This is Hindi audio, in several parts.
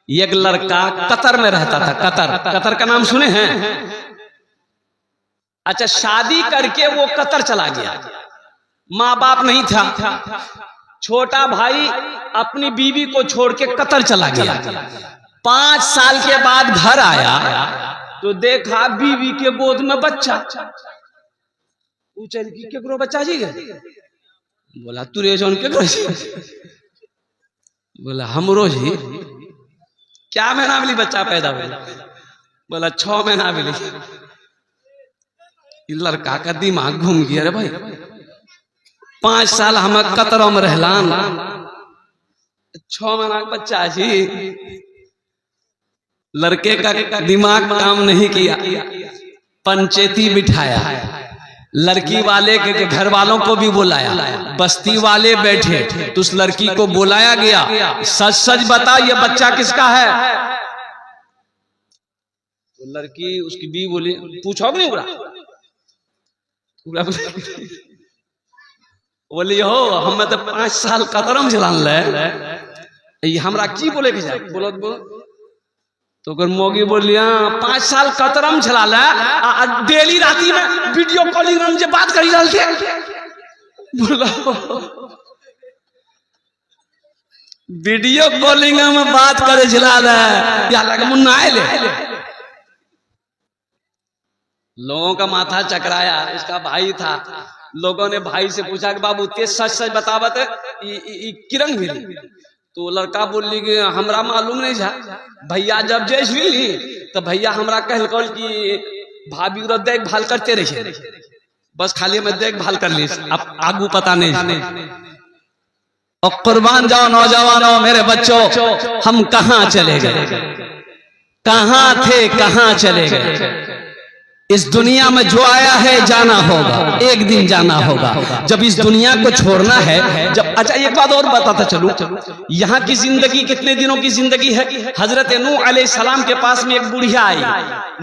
एक लड़का कतर में रहता था। कतर, कतर का नाम सुने हैं? अच्छा, शादी करके वो कतर चला गया, माँ बाप नहीं था। छोटा भाई अपनी बीवी को छोड़ के कतर चला गया। 5 साल के बाद घर आया तो देखा बीवी के गोद में बच्चा। पूछल की केकरो बच्चा जी गए? बोला तू रे जौन केकरो? बोला हमरो जी। क्या महीना मिली बच्चा पैदा हुआ? बोला 6 महीना मिली। लड़का का दिमाग घूम गया रे भाई, 5 साल हम कतर में रहलान, 6 महीना का बच्चा जी। लड़के का दिमाग काम नहीं किया, पंचायती बिठाया, लड़की वाले के घर वालों को भी बुलाया, बस्ती वाले बैठे तो उस लड़की को बुलाया गया, सच सच बता ये बच्चा किसका है? तो लड़की उसकी बीवी बोली पूछो नहीं उड़ा? बोली हो हम तो 5 साल कतरम चलान ले, हमरा की बोले के जाए? बोलो तो अगर मोगी बोलिया 5 साल कतरम चला ले, डेली राती में वीडियो कॉलिंग में मुझे बात करी डालते। बोला वीडियो कॉलिंग में बात करे चला ले या लगा मुन्ना ले। लोगों का माथा चकराया। इसका भाई था, लोगों ने भाई से पूछा कि बाबू तेज सच सच बतावत किरण मिली? तो लड़का बोली कि हमरा मालूम नहीं था भैया, जब जैस मिली तो भैया हमरा कहल कि भाभी उधर देखभाल करते रहे, बस खाली मैं देखभाल कर ली, अब आगू पता नहीं। और कुर्बान जाओ नौजवानों, मेरे बच्चों, हम कहाँ चले गए? कहाँ थे, कहाँ चले गए? इस दुनिया में जो आया है जाना होगा, एक दिन जाना होगा। जब इस दुनिया को छोड़ना है, जब अच्छा एक बात और बताता चलूं, यहाँ की जिंदगी कितने दिनों की जिंदगी है? हजरत नूह अलैहिस्सलाम के पास में एक बुढ़िया आई।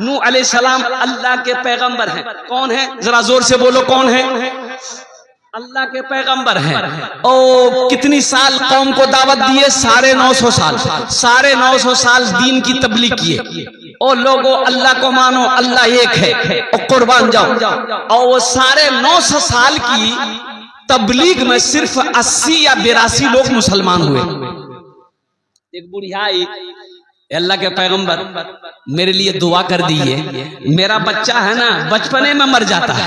नूह अलैहिस्सलाम अल्लाह के पैगंबर हैं। कौन है? जरा जोर से बोलो कौन है? अल्लाह के पैगंबर हैं। ओ कितनी साल कौम को दावत दिए? 950 साल। 950 साल दीन की तबलीग किए। ओ लोगों अल्लाह को मानो, अल्लाह एक है और कुर्बान जाओ। और वो 950 साल की तबलीग में सिर्फ 80 या 82 लोग मुसलमान हुए। एक बुढ़िया आई, अल्लाह के पैगंबर मेरे लिए दुआ कर दीजिए, मेरा बच्चा है ना बचपने में मर जाता है,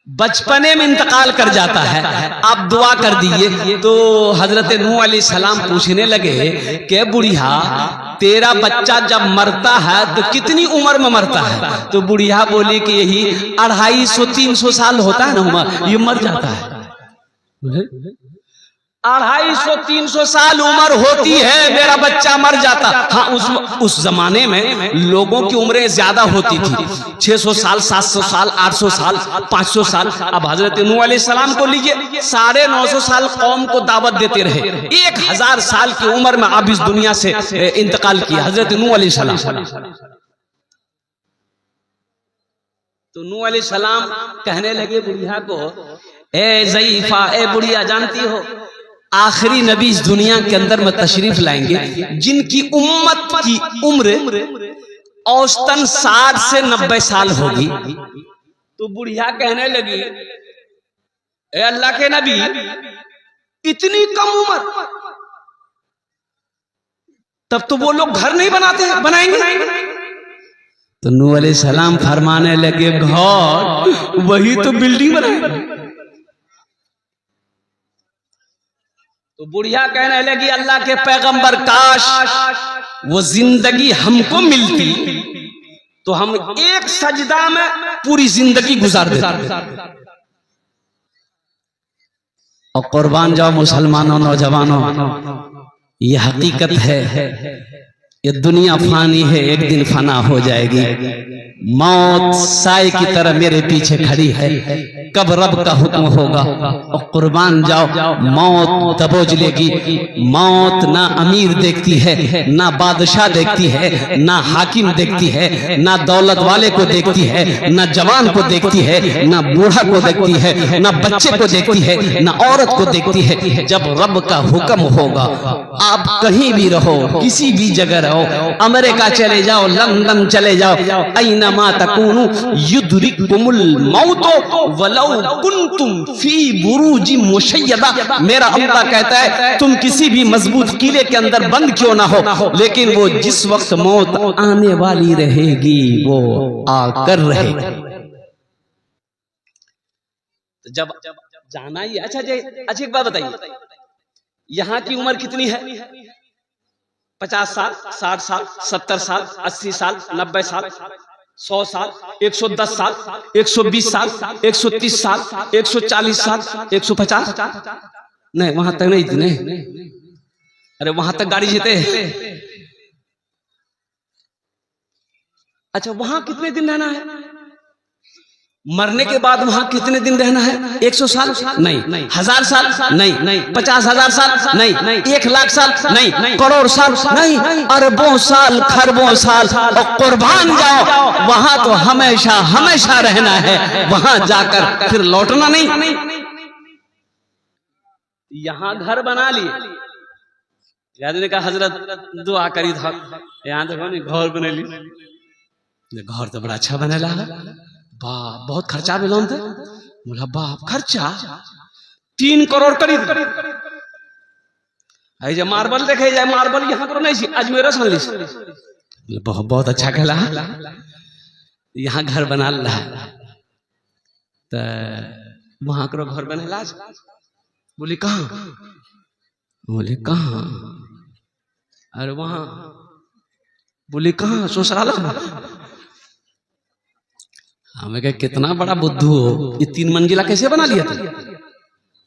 बचपने में इंतकाल कर जाता है, आप दुआ कर दीजिए। तो हजरत नूह अलैहिस्सलाम पूछने लगे कि बुढ़िया तेरा बच्चा जब मरता है तो कितनी उम्र में मरता है? तो बुढ़िया बोली कि यही 250-300 साल होता है ना उम्र, ये मर जाता है। 250-300 साल उम्र होती है, मेरा बच्चा मर जाता। हाँ उस जमाने में लोगों की उम्रें ज्यादा होती थी, 600 साल, 700 साल, 800 साल, 500 साल। अब हजरत नूह अलैहिस्सलाम को लीजिए, 950 साल कौम को दावत देते रहे, 1000 साल की उम्र में अब इस दुनिया से इंतकाल किया हजरत नूह अलैहिस्सलाम। तो नूह अलैहिस्सलाम कहने लगे बुढ़िया को, ए ज़ईफा, ए बुढ़िया जानती हो आखिरी नबी इस दुनिया के अंदर में तशरीफ लाएंगे जिनकी उम्मत की उम्र औसतन 60 से 90 साल होगी। तो बुढ़िया कहने लगी, ए अल्लाह के नबी इतनी कम उम्र, तब तो वो लोग घर नहीं बनाते, बनाएंगे? तो नूह अलैहिस्सलाम फरमाने लगे, घर वही तो बिल्डिंग बनाएंगे। तो बुढ़िया कहने लगी, अल्लाह के पैगंबर काश वो जिंदगी हमको मिलती तो हम एक सजदा में पूरी जिंदगी गुजार देते। और कुर्बान जाओ मुसलमानों, नौजवानों, ये हकीकत है। ये दुनिया फानी है, एक दिन फना हो जाएगी। मौत साए की तरह मेरे पीछे खड़ी है, कब रब का हुक्म होगा और कुर्बान जाओ, मौत दबोच लेगी। मौत ना अमीर देखती है, ना बादशाह देखती है, ना हाकिम देखती है, ना दौलत वाले को देखती है, ना जवान को देखती है, ना बूढ़ा को देखती है, ना बच्चे को देखती है, ना औरत को देखती है। जब रब का हुक्म होगा, आप कहीं भी रहो, किसी भी जगह रहो, अमेरिका चले जाओ, लंदन चले जाओ, ऐनमा तकूनु युद्रिकुमुल मौतो वलौ कुंतुम फी बुरूजिम मुशय्यदा। मेरा अल्लाह कहता है तुम किसी भी मजबूत किले के अंदर बंद क्यों ना हो, लेकिन वो जिस वक्त मौत आने वाली रहेगी वो आकर रहेगी। जब जाना ही अच्छा एक बात बताइए, यहाँ की उम्र कितनी है? 50 साल, 60 साल, 70 साल, 80 साल, 90 साल, 100 साल, 110 साल, 120 साल, 130 साल, 140 साल, 150? नहीं, वहां तक नहीं थी। नहीं, अरे वहां तक गाड़ी जीते। अच्छा, वहां कितने दिन रहना है? मरने के बाद वहां कितने दिन रहना है? 100 साल? नहीं। 1000 साल? नहीं। 50,000 साल? नहीं। 1,00,000 साल? नहीं। करोड़ साल? नहीं। अरबों साल, खरबों साल, और कुर्बान जाओ, वहां तो हमेशा हमेशा रहना है, वहां जाकर फिर लौटना नहीं। यहां घर बना लिए, आदमी ने कहा हजरत दुआ करी था, यहाँ देखो नहीं घर बना ली। घर तो बड़ा अच्छा बनेला है, वाह बहुत खर्चा मिलोन थे। बोला बाप खर्चा 3 करोड़ करीब। आई जब मार्बल देखे जाए, मार्बल यहाँ करो नहीं, अजमेर बहुत अच्छा खेला, यहाँ घर बना ला, तो वहां करो घर बनेला। बोली कहाँ? बोले कहाँ? अरे वहां। बोली कहाँ? ससुराल। हमें कहा कितना बड़ा बुद्धू हो, ये 3 मंजिला कैसे बना लिया था?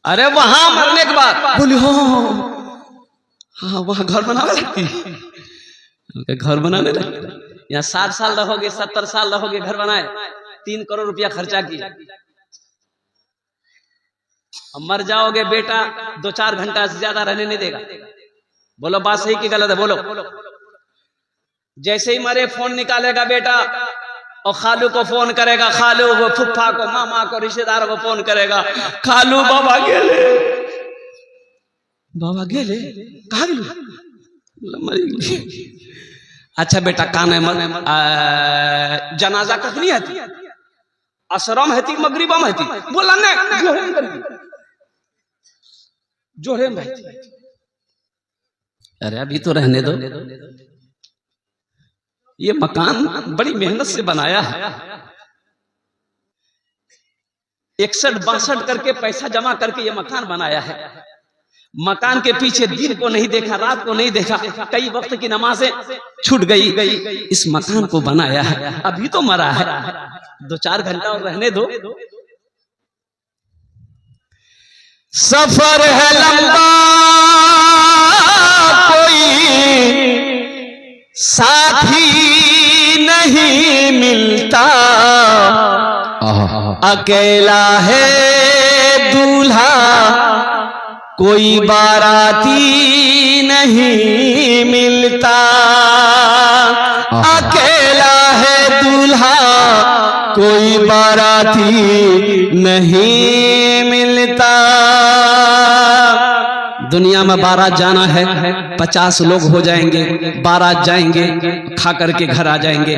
अरे वहां मरने के बाद। बोली हो हाँ, वहां घर बनाने लगती। घर बनाने लगती, यहाँ 60 साल रहोगे, 70 साल रहोगे, घर बनाए, 3 करोड़ रुपया खर्चा किया। अब मर जाओगे, बेटा 2-4 घंटा से ज्यादा रहने नहीं देगा। बोलो बात सही कि गलत है? बोलो। जैसे ही मरे फोन निकालेगा बेटा और खालू को फोन करेगा, खालू वो फुफ्फा को, मामा को, रिश्तेदारों को फोन करेगा, खालू बाबा गेले, बाबा गेले, कहा गेले? अच्छा बेटा काने जनाजा कितनी है? असरम है, मगरिबम है। बोला नहीं, जोड़े में। अरे अभी तो रहने दो, ये मकान बड़ी मेहनत से बनाया है, 61-62 करके पैसा जमा करके ये मकान बनाया है। मकान के पीछे दिन को नहीं देखा, रात को नहीं देखा, कई वक्त की नमाजें छूट गई, इस मकान को बनाया है। अभी तो मरा है, 2-4 घंटा और रहने दो। सफर है लंबा, कोई साथी नहीं मिलता, अकेला है दूल्हा, कोई बाराती नहीं मिलता, अकेला है दूल्हा, कोई बाराती नहीं मिलता। दुनिया में बारात जाना है, 50 लोग हो जाएंगे, बारात जाएंगे, खा करके घर आ जाएंगे।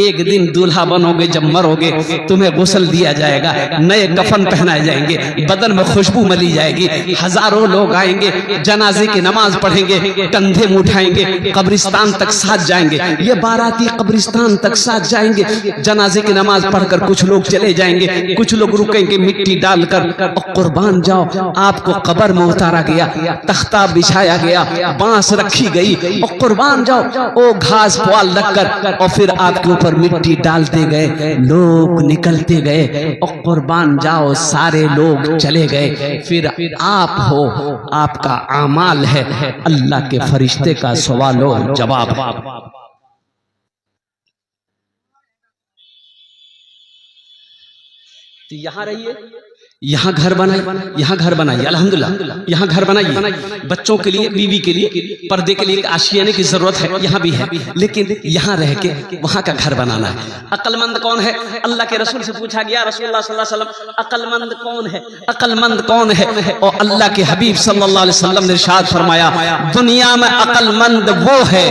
एक दिन दूल्हा बनोगे, जब मरोगे तुम्हें गुस्ल दिया जाएगा, नए कफन पहनाए जाएंगे, बदन में खुशबू मली जाएगी, हजारों लोग आएंगे, जनाजे की नमाज पढ़ेंगे, कंधे में उठाएंगे, कब्रिस्तान तक साथ जाएंगे। ये बाराती कब्रिस्तान तक साथ जाएंगे, जनाजे की नमाज पढ़कर कुछ लोग चले जाएंगे, कुछ लोग रुकेंगे मिट्टी डालकर, और कुर्बान जाओ आपको कब्र में उतारा गया। तख्ता बिछाया गया, बांस रखी गई और कुर्बान जाओ ओ घास पुआल रखकर और फिर आपके ऊपर मिट्टी डालते गए, लोग निकलते गए और कुर्बान जाओ सारे लोग चले गए। फिर आप हो, आपका आमाल है, अल्लाह के फरिश्ते का सवाल और जवाब। तो यहाँ रहिए, यहाँ घर बनाए, यहाँ घर बनाइए, अल्हम्दुलिल्लाह यहाँ घर बनाइए। बच्चों के लिए, बीवी के लिए, पर्दे के लिए आशियाने की जरूरत है, यहाँ भी है, लेकिन यहाँ रह के वहाँ का घर बनाना है। अक्लमंद कौन है? अल्लाह के रसूल से पूछा गया, रसूलुल्लाह सल्लल्लाहु अलैहि वसल्लम अक्लमंद कौन है? अक्लमंद कौन है? और अल्लाह के हबीब सल्लल्लाहु अलैहि वसल्लम ने इरशाद फरमाया, दुनिया में अक्लमंद वो है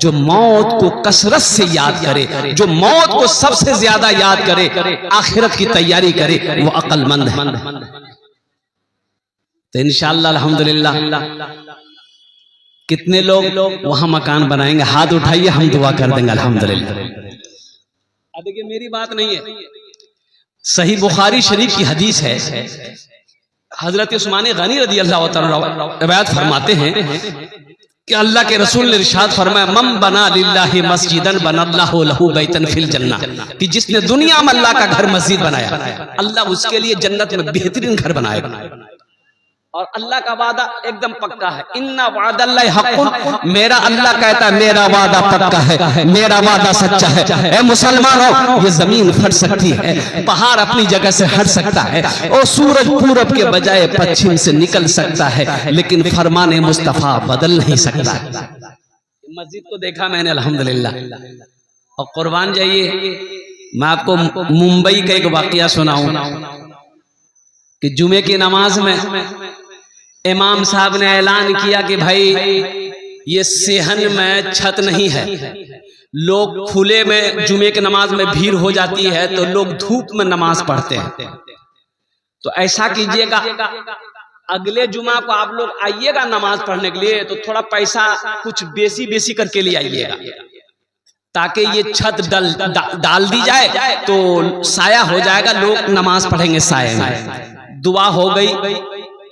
जो मौत को कसरत से याद करे, जो मौत को सबसे ज्यादा याद करे, आखिरत की तैयारी करे, वो अक्लमंद है। तो इंशाअल्लाह अल्हम्दुलिल्लाह कितने लोग वहां मकान बनाएंगे? हाथ उठाइए, हम दुआ कर देंगे अल्हम्दुलिल्लाह। देखिए मेरी बात नहीं है, सही बुखारी शरीफ की हदीस है, हजरत उस्मान गनी रज़ी अल्लाह तआला रिवायत फरमाते हैं कि अल्लाह के रसूल ने इरशाद फरमाया, मम बना लिल्लाहि मस्जिदन बनल्लाहु लहू बैतन फिल जन्नह, कि जिसने दुनिया में अल्लाह का घर मस्जिद बनाया, अल्लाह उसके लिए जन्नत में बेहतरीन घर बनाएगा। और अल्लाह का वादा एकदम पक्का है, इन्ना वादल्लाहि हक़्क़ुन, मेरा अल्लाह कहता है मेरा वादा पक्का है, मेरा वादा सच्चा है। ए मुसलमानों, ये जमीन फट सकती है, पहाड़ अपनी जगह से हट सकता है, और सूरज पूरब के बजाय पश्चिम से निकल सकता है, लेकिन फरमाने मुस्तफा बदल नहीं सकता। मस्जिद को देखा मैंने अल्हम्दुलिल्लाह। और कुर्बान जाइए, मैं आपको मुंबई का एक वाकया सुनाऊं कि जुमे की नमाज में इमाम साहब ने ऐलान किया कि भाई ये सेहन में छत नहीं है, लोग खुले में जुमे की नमाज में भीड़ हो जाती है तो लोग धूप में नमाज पढ़ते हैं, तो ऐसा कीजिएगा अगले जुमा को आप लोग आइएगा नमाज पढ़ने के लिए, तो थोड़ा पैसा कुछ बेसी करके ले आइएगा, ताकि ये छत डाल दी जाए तो साया हो जाएगा, लोग नमाज पढ़ेंगे साये में। दुआ हो गई,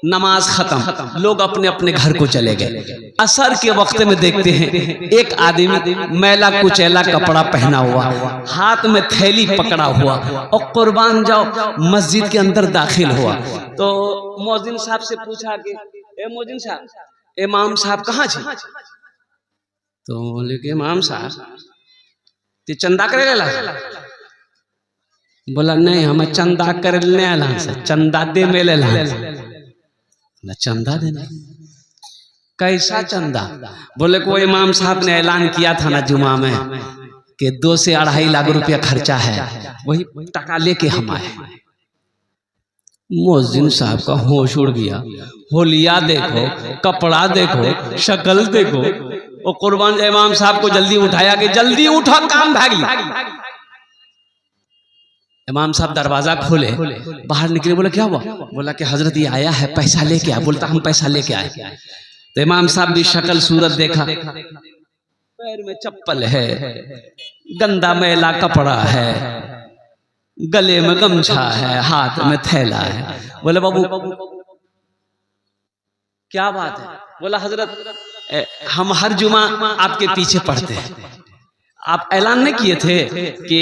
नमाज खत्म, लोग अपने अपने घर को चले गए। असर के वक्त में देखते हैं एक आदमी मैला कुचैला कपड़ा पहना हुआ, हाथ में थैली पकड़ा हुआ और कुर्बान जाओ मस्जिद के अंदर दाखिल हुआ। तो मौजिन साहब से पूछा कि ए मौजिन साहब, इमाम साहब कहाँ छे? तो बोले कि इमाम साहब ते चंदा करे ला। बोला नहीं, हमें चंदा कर ले, चंदा दे मेले ला। चंदा देना कैसा चंदा? बोले को इमाम साहब ने ऐलान किया था ना जुमा में कि 2 से 2.5 लाख रुपया खर्चा है, वही टका लेके हम आए। मौजिन साहब का होश उड़ गया, होलिया देखो, कपड़ा देखो, शक्ल देखो। और कुर्बान इमाम साहब को जल्दी उठाया कि जल्दी उठो, काम भागी। इमाम साहब दरवाजा खोले, बाहर निकले, बोला क्या हुआ? बोला कि हजरत ये आया है, पैसा लेके आया। बोलता हम पैसा लेके आए। तो इमाम साहब भी शक्ल सूरत देखा, पैर में चप्पल है, गंदा मैला कपड़ा है, गले में गमछा है, हाथ में थैला है। बोले बाबू क्या बात है? बोला हजरत हम हर जुमा आपके पीछे पढ़ते हैं, आप ऐलान नहीं किए थे कि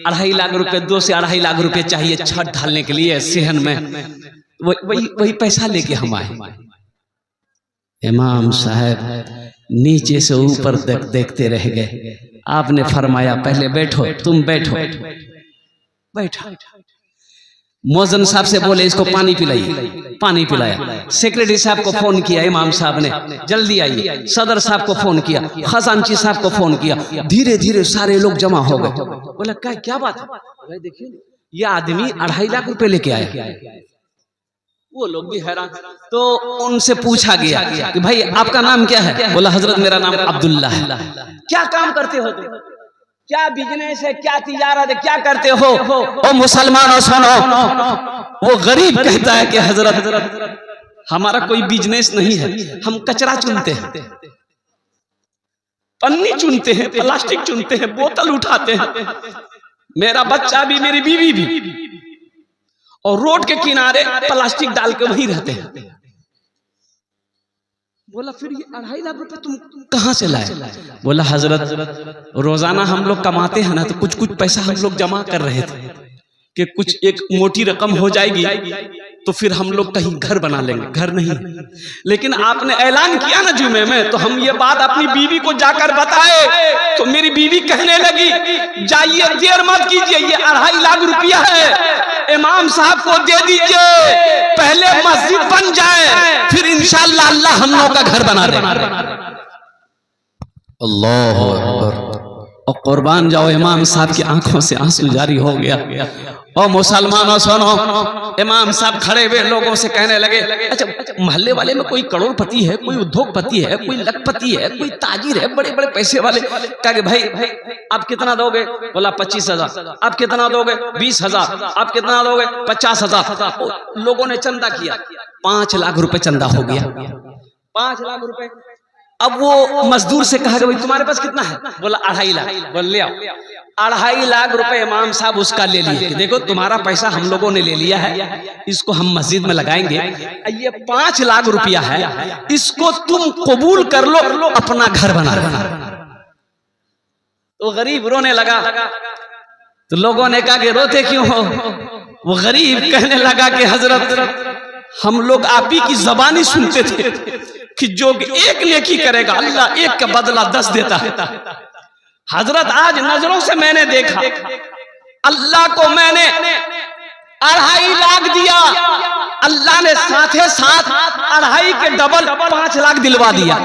2.5 लाख रुपए, 2 से 2.5 लाख रुपए चाहिए छत ढालने के लिए सेहन में, वही पैसा लेके हम आए। इमाम साहब नीचे से ऊपर तक देखते रह गए। आपने फरमाया पहले बैठो, तुम बैठो। बैठा। मौजन साहब से बोले इसको पानी पिलाइए, पानी पिलाया। सेक्रेटरी साहब को फोन किया इमाम साहब ने, जल्दी आइए। सदर साहब को फोन किया, खजांची साहब को फोन किया। धीरे धीरे सारे लोग जमा हो गए। बोला क्या बात है? देखिए ये आदमी 2.5 लाख रुपए लेके आया। वो लोग भी हैरान। तो उनसे पूछा गया कि भाई आपका नाम क्या है? बोला हजरत मेरा नाम अब्दुल्ला है। क्या काम करते हो तुम? क्या बिजनेस है, क्या तिजारत है, क्या करते हो? ओ मुसलमानों सुनो, वो गरीब कहता है कि हजरत हमारा कोई बिजनेस नहीं है, हम कचरा चुनते हैं, पन्नी चुनते हैं, प्लास्टिक चुनते हैं, बोतल उठाते हैं। मेरा बच्चा भी, मेरी बीवी भी, और रोड के किनारे प्लास्टिक डाल के वहीं रहते हैं। बोला फिर ये 2.5 लाख रुपए तुम कहाँ से लाए? बोला हजरत रोजाना हम लोग कमाते हैं ना, तो कुछ कुछ पैसा हम लोग जमा कर रहे थे कि कुछ एक मोटी रकम हो जाएगी तो फिर हम लोग कहीं घर बना लेंगे। घर नहीं, लेकिन आपने ऐलान किया ना जुमे में, तो हम ये बात अपनी बीवी को जाकर बताए, तो मेरी बीवी कहने लगी जाइए देर मत कीजिए, ये 2.5 लाख रुपया है, इमाम साहब को दे दीजिए, पहले मस्जिद बन जाए फिर इंशाअल्लाह अल्लाह हम लोगों का घर बना देगा। अल्लाह अकबर। और कुर्बान जाओ, इमाम साहब की आंखों से आंसू जारी हो गया। और मुसलमानों सुनो, इमाम साहब खड़े हुए लोगों से कहने लगे, अच्छा मोहल्ले वाले में कोई करोड़पति है, कोई उद्योगपति है, कोई लखपति है, कोई ताजिर है, बड़े बड़े पैसे वाले? कहा कि भाई आप कितना दोगे? बोला 25,000। आप कितना दोगे? 20,000। आप कितना दोगे? 50,000। लोगों ने चंदा किया, 5 लाख रुपए चंदा हो गया। 5 लाख रुपए। अब वो मजदूर से कहा कि भाई तुम्हारे पास कितना है? बोला 2.5 लाख। बोल ले आओ। 2.5 लाख रुपए इमाम साहब उसका ले लिए। देखो तुम्हारा पैसा हम लोगों ने ले लिया है, इसको हम मस्जिद में लगाएंगे, ये 5 लाख रुपया है, इसको तुम कबूल कर लो, अपना घर बना। तो गरीब रोने लगा। तो लोगों ने कहा कि रोते क्यों हो? वो गरीब कहने लगा कि हजरत हम लोग आप ही की ज़बानी सुनते थे कि जो एक नेकी करेगा अल्लाह एक का बदला 10 देता है। हजरत आज नजरों से मैंने देखा, अल्लाह को मैंने 2.5 लाख दिया, अल्लाह ने साथे साथ 2.5 के डबल 5 लाख दिलवा दिया।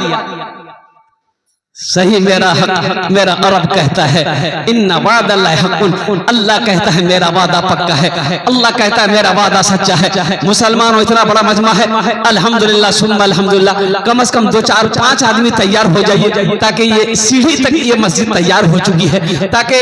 सही मेरा हक, मेरा अरब कहता है इन्ना वादल्लाहि हक़्क़ुन, अल्लाह कहता है मेरा वादा पक्का है, अल्लाह कहता है मेरा वादा सच्चा है। मुसलमानों इतना बड़ा मजमा है, अल्हम्दुलिल्लाह सुम्मा अल्हम्दुलिल्लाह, कम से कम 2 4 5 आदमी तैयार हो जाइए ताकि ये सीढ़ी तक ये मस्जिद तैयार हो चुकी है, ताकि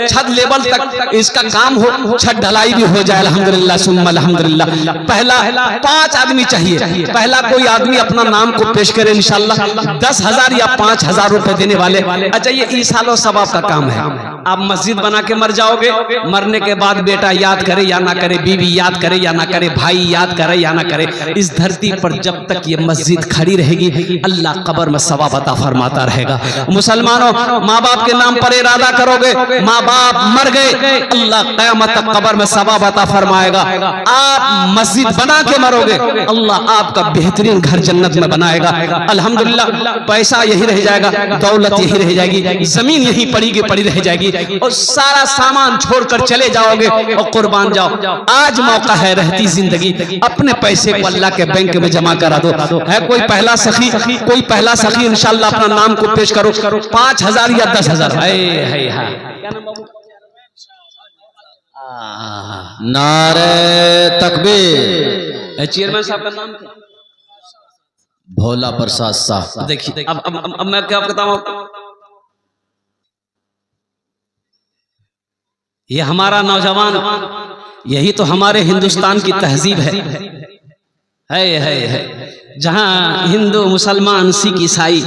छत लेवल तक इसका काम हो, छत ढलाई भी हो जाए। अल्हम्दुलिल्लाह सुम्मा अल्हम्दुलिल्लाह। पहला 5 आदमी चाहिए, पहला कोई आदमी अपना नाम को पेश करे इंशाअल्लाह, 10,000 या 5,000 रुपए देने वाले। अच्छा ये ईसालो सवाब का काम है। आप मस्जिद बना के मर जाओगे, मरने के बाद बेटा याद करे या ना करे, बीवी याद करे या ना करे, भाई याद करे या ना करे, इस धरती पर जब तक ये मस्जिद खड़ी रहेगी अल्लाह कब्र में सवाब अता फरमाता रहेगा। मुसलमानों, माँ बाप के नाम पर इरादा करोगे, माँ बाप मर गए, अल्लाह क़यामत तक कब्र में सवाब अता फरमाएगा। आप मस्जिद बना के मरोगे, अल्लाह आपका बेहतरीन घर जन्नत में बनाएगा। अल्हम्दुलिल्लाह पैसा यही रह जाएगा, दौलत यही रह जाएगी, जमीन यही पड़ी रह जाएगी, और सारा सामान छोड़कर चले जाओगे और कुर्बान जाओ। आज मौका है, रहती जिंदगी अपने पैसे को अल्लाह के बैंक में जमा करा दो। है कोई पहला सखी, कोई पहला सखी इंशाअल्लाह अपना नाम को पेश करो, 5,000 या 10,000। नारे तकबीर। चेयरमैन साहब का नाम क्या? भोला प्रसाद साहब। देखिए अब मैं क्या बताऊं, ये हमारा नौजवान, यही तो हमारे हिंदुस्तान की तहजीब है। जहां हिंदू मुसलमान सिख ईसाई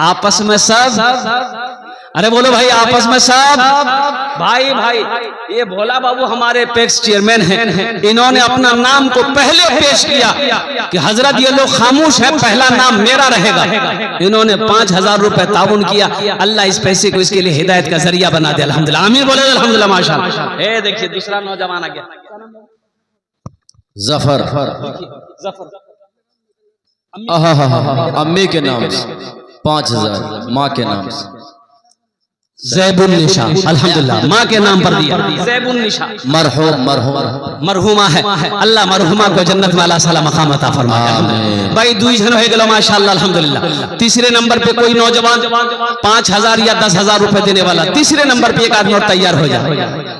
आपस में सब, अरे बोलो भाई आपस में सब भाई भाई। ये भोला बाबू हमारे पेक्स चेयरमैन हैं, इन्होंने अपना नाम को पहले पेश किया कि हजरत ये लोग खामोश है, पहला नाम मेरा रहेगा। इन्होंने 5,000 रुपए ताउन किया, अल्लाह इस पैसे को इसके लिए हिदायत का जरिया बना दिया। अल्हम्दुलिल्लाह, आमीन बोले अल्हम्दुलिल्लाह माशाअल्लाह। ए देखिए दूसरा नौजवान आ गया, जफर। अम्मी के नाम से 5,000, माँ के नाम से ज़ैबुन्निशा। अल्हम्दुलिल्लाह माँ के नाम पर दिया ज़ैबुन्निशा। मरहुमा है, अल्लाह मरहुमा को जन्नत में अल्लाह साला मकाम अता फरमाए। भाई 2 जन हो गए माशाअल्लाह अल्हम्दुलिल्लाह। तीसरे नंबर पे कोई नौजवान 5,000 या 10,000 रुपए देने वाला, तीसरे नंबर पे एक आदमी और तैयार हो जाए।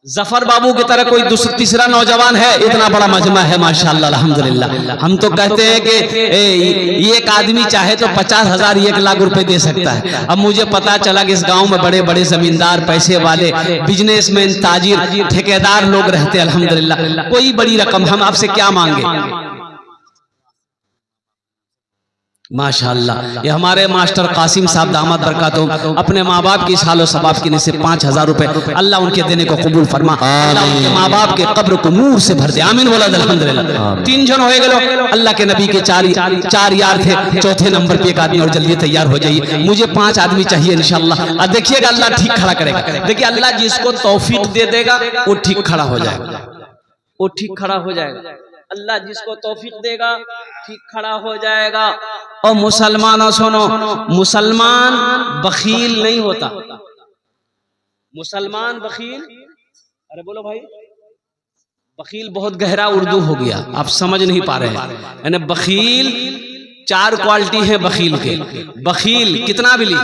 जफर बाबू की तरह कोई तीसरा नौजवान है, इतना बड़ा मजमा है माशाअल्लाह अल्हम्दुलिल्लाह। हम तो कहते हैं कि एक आदमी चाहे तो 50,000 1 लाख रुपए दे सकता है। अब मुझे पता चला कि इस गांव में बड़े बड़े जमींदार, पैसे वाले, बिजनेसमैन, ताजिर, ठेकेदार लोग रहते हैं अल्हम्दुलिल्लाह। कोई बड़ी रकम हम आपसे क्या मांगे? माशाअल्लाह। ये हमारे मास्टर कासिम साहब दामद बरकातुहू अपने माँ बाप की सालो सबाब की से 5000 रुपए अल्लाह उनके देने को कबूल फरमा। अल्लाह उनके माँ बाप के कब्र को नूर से भर दे। आमीन बोला अल्हम्दुलिल्लाह। 3 जन हो गए अल्लाह के नबी के 4 यार थे, चौथे नंबर पे एक आदमी और जल्दी तैयार हो जाइए, मुझे 5 आदमी चाहिए इंशाअल्लाह। देखिएगा अल्लाह ठीक खड़ा करेगा। देखिए अल्लाह जिसको तौफीक दे देगा वो ठीक खड़ा हो जाएगा, वो ठीक खड़ा हो जाएगा। अल्लाह जिसको तौफीक देगा ठीक खड़ा हो जाएगा। और मुसलमानों सुनो, मुसलमान बखील नहीं होता। मुसलमान बखील, अरे बोलो भाई, बखील बहुत गहरा उर्दू हो गया, आप समझ नहीं पा रहे हैं। यानी बखील 4 क्वालिटी है बखील के। बखील कितना बिली,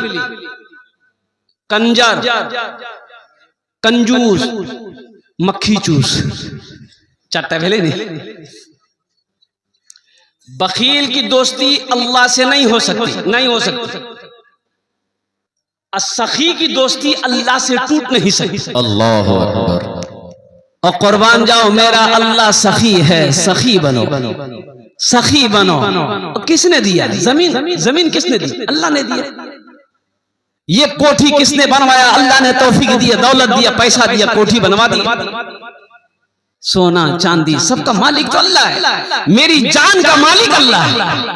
कंजर, कंजूस, मक्खी चूस, चारटा भेले नहीं। बखील की दोस्ती अल्लाह से नहीं हो सकती, नहीं हो सकती। सखी की दोस्ती अल्लाह से टूट नहीं सकती। अल्लाह अकबर। और कुर्बान जाओ, मेरा अल्लाह सखी है, सखी बनो, सखी बनो। किसने दिया जमीन? जमीन किसने दी? अल्लाह ने दिया। ये कोठी किसने बनवाया? अल्लाह ने तौफीक दिया, दौलत दिया, पैसा दिया, कोठी बनवा दी। सोना चांदी सबका मालिक तो अल्लाह है। मेरी जान का मालिक अल्लाह है।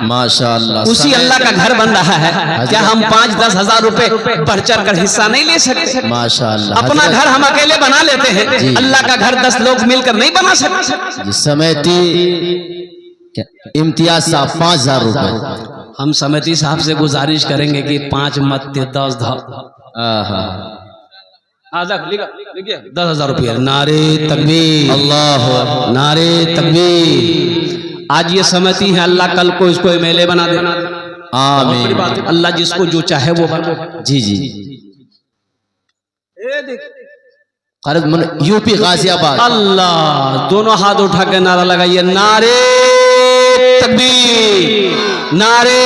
माशाअल्लाह। उसी अल्लाह का घर बन रहा है। क्या हम 5-10 हजार रुपए बढ़ चढ़ कर हिस्सा नहीं ले सकते? माशाअल्लाह। अपना घर हम अकेले बना लेते हैं, अल्लाह का घर 10 लोग मिलकर नहीं बना सकते। समिति इम्तियाज साहब 5000 रुपए। हम समिति साहब से गुजारिश करेंगे कि 5 मत 10 लिखिए 10,000 रुपये। नारे तकबीर, अल्लाह, नारे तकबीर। आज ये समिति है, अल्लाह कल को इसको एमएलए बना देना। आमीन। अल्लाह जिसको जो चाहे वो बना। जी जी। यूपी गाजियाबाद। अल्लाह, दोनों हाथ उठा के नारा लगाइए, नारे तकबीर, नारे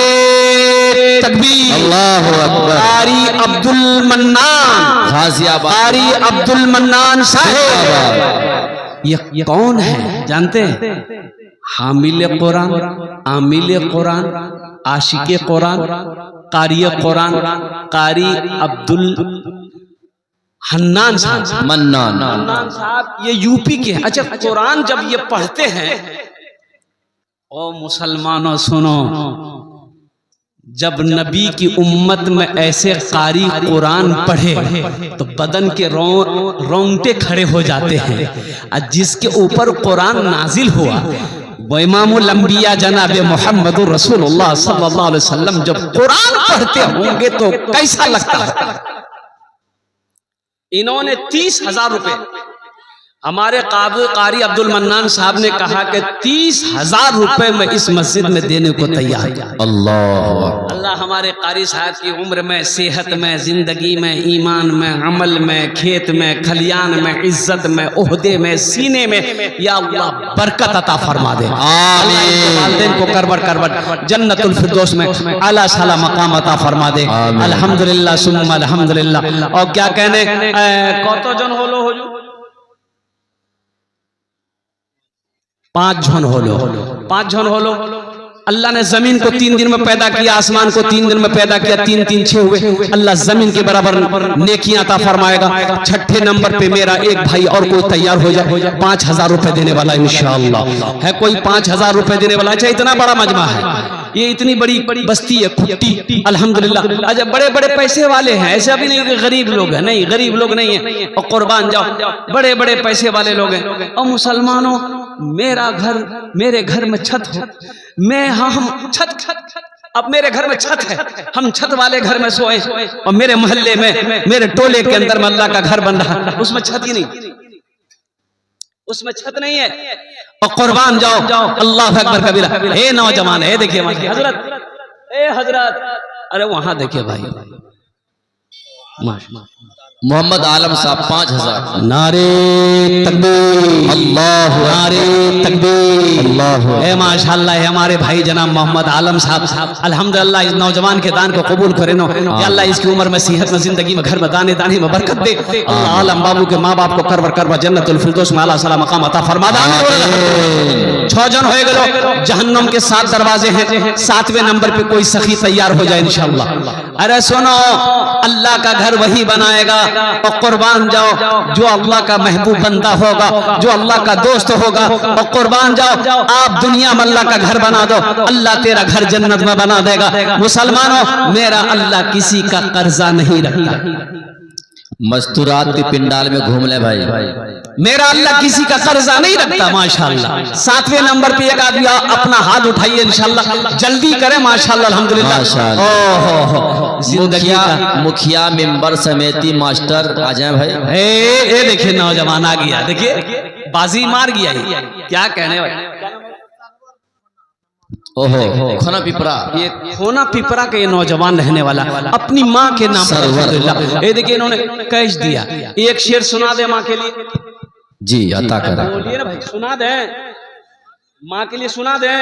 तकबीर। अल्लाह अकबर। कारी अब्दुल मन्नान गाजियाबाद, कारी अब्दुल मन्नान साहब। ये कौन है जानते हैं? हामिल कुरान, आमिल कुरान, आशिक कुरान, कारी कुरान, कारी अब्दुल हन्नान साहब, मन्नान साहब। ये यूपी के हैं। अच्छा, कुरान जब ये पढ़ते हैं, ओ मुसलमानों सुनो, जब नबी की उम्मत में ऐसे कारी कुरान पढ़े तो बदन के रोंगटे खड़े हो जाते हैं। और जिसके ऊपर कुरान नाजिल हुआ वो इमामुल अंबिया जनाब मोहम्मद रसूलुल्लाह सल्लल्लाहु अलैहि वसल्लम जब कुरान पढ़ते होंगे तो कैसा लगता है? इन्होंने 30,000 रुपए, हमारे कारी अब्दुल मन्नान साहब ने कहा कि 30,000 रुपए में इस मस्जिद में देने को तैयार। अल्लाह अल्लाह हमारे कारी साहब की उम्र में, सेहत में, जिंदगी में, ईमान में, अमल में, खेत में, खलियान में, इज्जत में, ओहदे में, सीने में, या अल्लाह बरकत अता फरमा दे। आमीन। वालिदैन को करबट जन्नतुल फिरदौस में आला साला मकाम अता फरमा दे। अल्हम्दुलिल्लाह सुम्मा अल्हम्दुलिल्लाह। और क्या कहने, कत जन होलो हो जो 5 जन होलो, 5 जन होलो। अल्लाह ने जमीन को 3 दिन में पैदा किया, आसमान को 3 दिन में पैदा किया, 3 3 6 हुए। अल्लाह जमीन के बराबर नेकियां अता फरमाएगा। 6ठे नंबर पे मेरा एक भाई और कोई तैयार हो जाए, 5,000 रुपए देने वाला इंशाअल्लाह है। कोई 5,000 रुपए देने वाला। अच्छा, इतना बड़ा मजमा है, ये इतनी बड़ी बस्ती है खुट्टी, अल्हम्दुलिल्लाह। अच्छा, बड़े बड़े पैसे वाले हैं, ऐसा भी नहीं कि गरीब लोग हैं, नहीं, गरीब लोग नहीं है। और कुर्बान जाओ, बड़े बड़े पैसे वाले लोग हैं। और मुसलमानों, मेरा घर, मेरे घर में छत हो, मैं हम छत, अब मेरे घर में छत है, हम छत वाले घर में सोए, और मेरे मोहल्ले में, मेरे टोले के अंदर में अल्लाह का घर बन रहा, उसमें छत ही नहीं, उसमें छत नहीं है। और कुर्बान जाओ, अल्लाह अकबर कबीरा। हे नौजवान, हे देखिए हजरत, ए हजरत, अरे वहां देखिए भाई, मोहम्मद आलम साहब 5000। नारे तकबीर, अल्लाह नारे तकबीर, अल्लाह। ए माशाअल्लाह है हमारे भाई जनाब मोहम्मद आलम साहब, अल्हम्दुलिल्लाह इस नौजवान के दान को कबूल करे नो, या अल्लाह इसकी उम्र में सेहत में जिंदगी में घर में दाने दाने में बरकत दे। अल्लाह आलम बाबू के माँ बाप को करवर करवा जन्नतुल फिरदौस में आला सला मकाम अता फरमा दे। 6 जन हो गए, जहन्नम के 7 दरवाजे हैं, 7वें नंबर पे कोई सखी तैयार हो जाए इंशाअल्लाह। अरे सुनो, अल्लाह का घर वही बनाएगा और कुर्बान जाओ जो अल्लाह का महबूब बंदा होगा, जो अल्लाह का दोस्त होगा, और कुर्बान जाओ। आप दुनिया में अल्लाह का घर बना दो, अल्लाह तेरा घर जन्नत में बना देगा। मुसलमानों, मेरा अल्लाह किसी का कर्जा नहीं रखता। मस्तूरात के पिंडाल में घूम ले भाई। मेरा अल्लाह किसी का कर्जा नहीं रखता माशाअल्लाह। 7वें नंबर पे एक आदमी अपना हाथ उठाइए इंशाअल्लाह, जल्दी करें माशाअल्लाह अल्हम्दुलिल्लाह। माशाअल्लाह। जिंदगी का मुखिया मेंबर समिति मास्टर आ जाए भाई। ए देखिए नौजवान आ गया, देखिए बाजी मार गया ये। क्या कहने भाई, ओहो खोना पिपरा, ये खोना पिपरा के ये नौजवान रहने वाला अपनी माँ के नाम पर अल्हम्दुलिल्लाह। ये देखिए इन्होंने कैश दिया। एक शेर सुना दे माँ के लिए। जी अता करें। बोलिए ना भाई, सुना दे माँ के लिए, सुना दे।